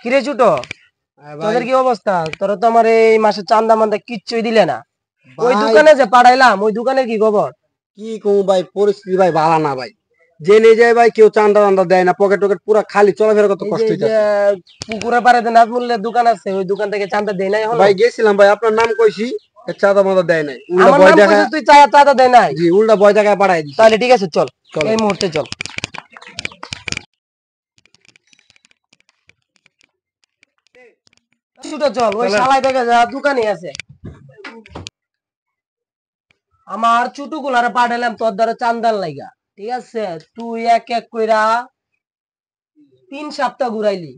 কিরে ছোট, তোদের কি অবস্থা? তোরা তো আমার এই মাসে চান্দা মান্দা কিচ্ছুই দিলে না। ওই দোকানে যে পাঠাইলাম, ওই দোকানের কি খবর? কি কম ভাই, পরিস্থিতি ভাই ভালো না ভাই। জেনে যায় ভাই, কেউ চান্দা টান্দা দেয় না, পকেট টকেট পুরা খালি, চলাফেরা কত এই কষ্ট যে হইতাছে পুকুরের পাড়ে নাজমুলের দোকান আছে, ওই দোকান থেকে চান্দা দেয় নাই এখনো? ভাই। গেছিলাম ভাই, আপনার নাম কইছি, চাঁদা মাদা দেয় নাই, উল্টা আমার ভয় নাম দেখা। কইছিস তুই, চাঁদা দেয় নাই? জি, উল্টা ভয় দেখায় পাঠাই দিছি। তাহলে ঠিক আছে, চল চলো। এই মুহূর্তে চল। ছোট চল, ওই শালাই দেখে যা দোকানে আছে। আমার ছোট গুলারে পাঠাইলাম তোর দ্বারা চান্দার লাইগা, ঠিক আছে? তুই এক এক কইরা 3 সপ্তাহ ঘুরাইলি,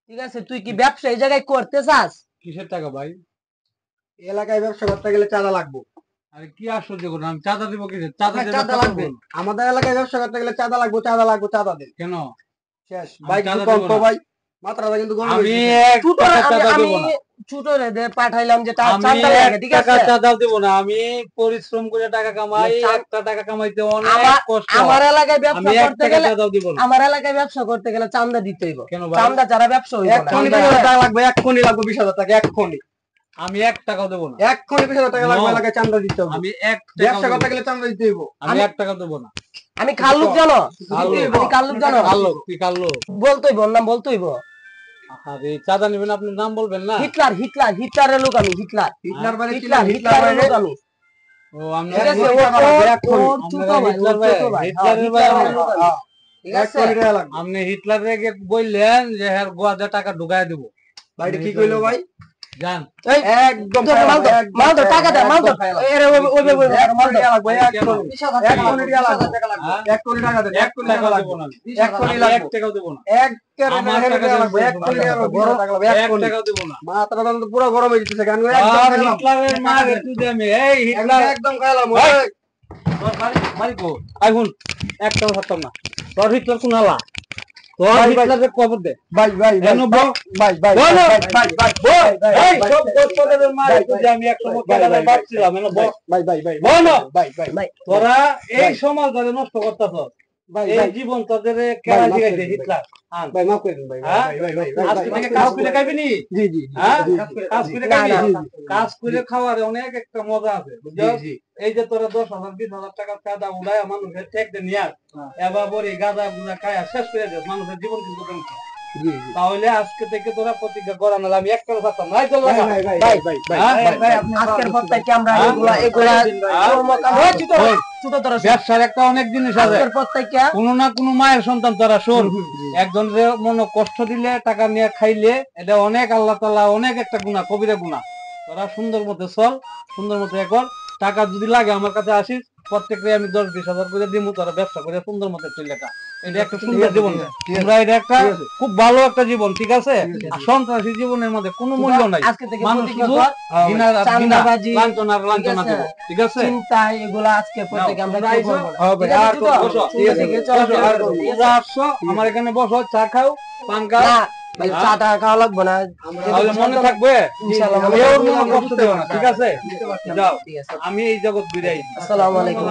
ঠিক আছে? তুই কি ব্যবসা এই জায়গায় করতে চাস? কিসের টাকা ভাই? এলাকায় ব্যবসা করতে গেলে চাঁদা লাগবে। আরে কি আশ্চর্য করুন, আমি চাঁদা দিব কিসের? চাঁদা দিয়ে চাঁদা ব্যবসা লাগবে, করবো? আমাদের এলাকায় ব্যবসা করতে গেলে চাঁদা লাগবে, চাঁদা লাগবে, চাঁদা দেন। কেন? শেষ আমি ভাই, চাঁদা কম দেব তো না। ভাই, মাত্রাটা কিন্তু গরম আমি হইছে। এক ছোট টাকা চাঁদা আমি দেব না। ছোট রে দে পাঠাইলাম যে আমি চান্দা এক লাগে, ঠিক টাকা আছে? চাঁদাও দেব না। আমি পরিশ্রম করে টাকা কামাই, চান- একটা টাকা কামাইতে অনেক আমার কষ্ট। আমার এলাকায় আমি ব্যবসা এক করতে টাকা গেলে, চাঁদাও দিব না। আমার এলাকায় ব্যবসা করতে গেলে চান্দা দিতে হইব। কেন ভাই? চান্দা ছাড়া ব্যবসা হইব না। এক্ষুনি 20,000 টাকা লাগবে, এক্ষুনি লাগবে 20,000 টাকা, এক্ষুনি আমি এক টাকাও দেব না। এক্ষুনি 20,000 টাকা লাগবে, No. এলাকায় চাঁদা দিতে হবে। আমি এক ব্যবসা টাকা করতে গেলে চাঁদা দিতে হইব। আমি এক টাকা দেব না। আমি খাল্লুক জানো? খাল্লুক। আমি খাল্লুক জানো? কালো তুই কালো। বলতোই বল, নাম বলতোই বল। আরে চাঁদা নেবেন, আপনি নাম বলবেন না? হিটলারের লোক আমি, হিটলার। হিটলার বাড়ি ছিল, হিটলারের লোক আমি। ও আমি ঠিক আছে, ছোট ভাই, হিটলার ছোট ভাই, ভাই। হিটলারের ভাই। হিটলারের লোক আমি। ঠিক আছে? এক্ষুনি টাকা লাগবে। আপনি হিটলারে গিয়ে বললেন যে হ্যাঁ গোয়াতে টাকা ঢুকায় দেবো। ভাইটা কি কইলো ভাই? জান একদম তোর মাল দাও, মাল দাও, টাকা দে, মাল দাও। এরে মাল দাও। লাগবে, এক্ষুনি টাকা লাগবে, এক্ষুনি টাকা দেন, এক্ষুনি টাকা লাগবে, এক্ষুনি লাগবে, এক টাকাও দেবো না। এক্ষুনি আমার টাকা টাকা লাগবে, এক্ষুনি টাকা লাগবে, গরম টাকা লাগবে, এক এক্ষুনি। টাকাও দেবো না। মাথাটা তো পুরো গরম হয়ে যেতেছে, গান করে আর একদম খাইলাম, হিটলারের মার একটু দে আমি। এই হিটলার একদম খাইলাম। ভাই, তোর বাড়ি কো? আই হুন, একটাও থাকতাম না। তোর হিটলার কোন আলা? তোর হিটলারের কবর দে। ভাই ভাই ভাই জানো বল? ভাই ভাই বল না। ভাই ভাই এই সব গোত্রদের মার একটু দে, আমি একসময় কেরালায় বাঁচছিলাম, এনো বল। ভাই ভাই ভাই বল না। ভাই ভাই ভাই তোরা এই সমাজটাকে নষ্ট করতেছস। এই জীবন তোদের কেরা দিয়েছে হিটলার। আন। ভাই মাফ করে দিন ভাই হ্যাঁ? ভাই ভাই ভাই আজকে থেকে কাজ করে খাইবি নি? জি জি হ্যাঁ? জি কাজ করে না, খাইবি? না, কাজ করে খাওয়ার অনেক একটা মজা আছে, বুঝছো? জি এই যে তোরা 10,000 20,000 টাকা চাঁদা উড়ায় মানুষের ঠেক দিয়ে নিয়ে আস, এবার পরে গাঁজা গুজা খায়া শেষ করে দেস, মানুষের জীবন কিন্তু ধ্বংস। জি তাহলে আজকে থেকে তোরা প্রতিজ্ঞা করা না, আমি একটা থাকতাম নাই চল ভাই লাগা। ভাই ভাই ভাই, ভাই ভাই হ্যাঁ? ভাই, আজকের পর থেকে আমরা হ্যাঁ? এগুলা হ্যাঁ? কর্মকাণ্ড হ্যাঁ? ছোট ছোট তোরা শোন। ব্যবসার একটা অনেক জিনিস আছে, আজকের পর থেকে কোনো না কোনো মায়ের সন্তান তোরা শোন। একজনের মনে কষ্ট দিলে, টাকা নিয়ে খাইলে, এটা অনেক আল্লাহ তাআলা অনেক একটা গুনাহ, কবিরা গুনাহ। তোরা সুন্দর মতো চল, সুন্দর মতো এ কর। টাকা যদি লাগে আমার কাছে আসিস, প্রত্যেককে আমি 10-20,000 করে দিব, তোরা ব্যবসা করে সুন্দর মতো চলে যা। এটা একটা সুন্দর জীবন। তোমরা এটা একটা খুব ভালো একটা জীবন, ঠিক আছে? আর সন্ত্রাসী জীবনের মধ্যে কোনো মূল্য নাই। আজকে থেকে মানুষ প্রতিজ্ঞা শুধু কর, চাঁদাবাজি, লাঞ্ছনা ঠিক আছে? ঠিক আছে? চিন্তা, এগুলা আজকের পর থেকে আমরা তোমরা কেউ আইসো? করবো না। হ্যাঁ ভাই, ঠিক আছে, আর ছোট? বসো, ঠিক আছে, চলো, বসো, আর তোমরা আসছো, আমার এখানে বসো, চা খাও, পান খাও। না, ভাই, চা টা খাওয়া লাগবে না। তাহলে মনে থাকবে, ইনশাআল্লাহ মনে কেউ থাকবে। কোনো কষ্ট দেবে না, ঠিক আছে? যাও, ঠিক আছে। আমি এই জগৎ বিদায়। আসসালামু আলাইকুম।